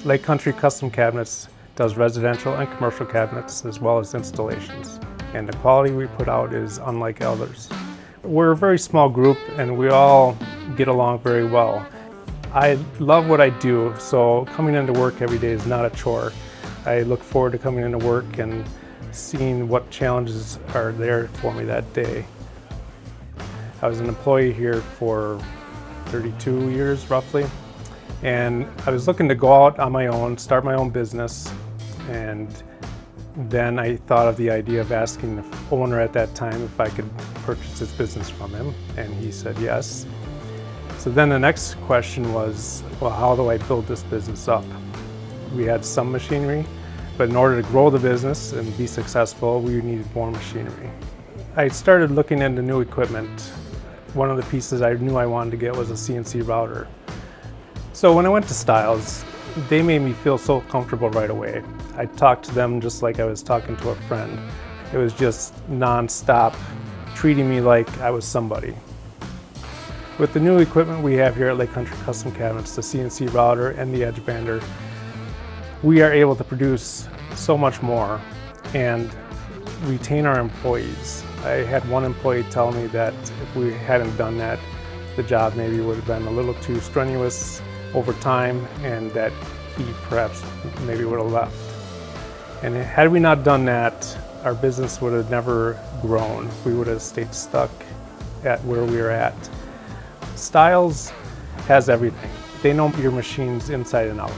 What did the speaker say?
Lake Country Custom Cabinets does residential and commercial cabinets as well as installations. And the quality we put out is unlike others. We're a very small group and we all get along very well. I love what I do, so coming into work every day is not a chore. I look forward to coming into work and seeing what challenges are there for me that day. I was an employee here for 32 years roughly, and I was looking to go out on my own, start my own business, and then I thought of the idea of asking the owner at that time if I could purchase his business from him, and he said yes. So then the next question was, well, how do I build this business up? We had some machinery, but in order to grow the business and be successful, we needed more machinery. I started looking into new equipment. One of the pieces I knew I wanted to get was a CNC router. So when I went to Stiles, they made me feel so comfortable right away. I talked to them just like I was talking to a friend. It was just non-stop, treating me like I was somebody. With the new equipment we have here at Lake Country Custom Cabinets, the CNC router and the Edgebander, we are able to produce so much more and retain our employees. I had one employee tell me that if we hadn't done that, the job maybe would have been a little too strenuous over time and that he perhaps maybe would have left. And had we not done that, our business would have never grown. We would have stayed stuck at where we are at. Stiles has everything. They know your machines inside and out.